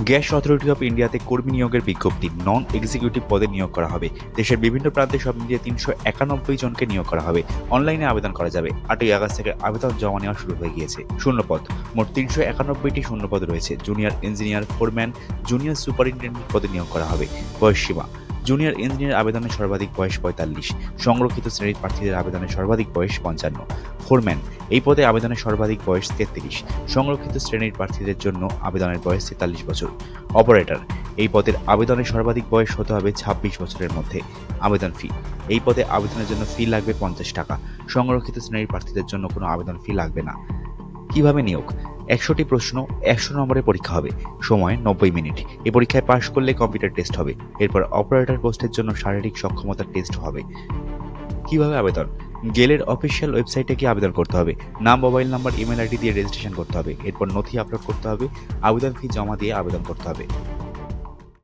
Gas authority of ইন্ডিয়াতে কর্মী নিয়োগের বিজ্ঞপ্তি, নন এক্সিকিউটিভ পদে নিয়োগ করা হবে। দেশের বিভিন্ন প্রান্তে সব মিলিয়ে ৩৯১ জনকে নিয়োগ করা হবে। অনলাইনে আবেদন করা যাবে। ৮ই আগস্ট থেকে আবেদন জমা নেওয়া শুরু হয়ে গিয়েছে। শূন্যপদ মোট ৩৯১টি শূন্যপদ রয়েছে। Junior engineer, foreman, junior superintendent পদে নিয়োগ করা হবে। বয়সসীমা: জুনিয়র ইঞ্জিনিয়ার আবেদনের সর্বাধিক বয়স ৪৫, সংরক্ষিত শ্রেণীর প্রার্থীদের আবেদনের সর্বাধিক বয়স ৫৫। ফোরম্যান এই পদে আবেদনের সর্বাধিক বয়স ৩৩, সংরক্ষিত শ্রেণীর প্রার্থীদের জন্য আবেদনের বয়স ৪৩ বছর। অপারেটর এই পদের আবেদনের সর্বাধিক বয়স হতে হবে ২৬ বছরের মধ্যে। আবেদন ফি: এই পদে আবেদনের জন্য ফি লাগবে ৫০ টাকা। সংরক্ষিত শ্রেণীর প্রার্থীদের জন্য কোনো আবেদন ফি লাগবে না। কিভাবে নিয়োগ: ১০০টি প্রশ্ন, ১০০ নম্বরের পরীক্ষা হবে। সময় ৯০ মিনিট। এই পরীক্ষায় পাশ করলে কম্পিউটার টেস্ট হবে। এরপর অপারেটর পোস্টের জন্য শারীরিক সক্ষমতার টেস্ট হবে। কিভাবে আবেদন: গেলের অফিসিয়াল ওয়েবসাইটে গিয়ে আবেদন করতে হবে। নাম, মোবাইল নাম্বার, ইমেল আইডি দিয়ে রেজিস্ট্রেশন করতে হবে। এরপর নথি আপলোড করতে হবে। আবেদন ফি জমা দিয়ে আবেদন করতে হবে।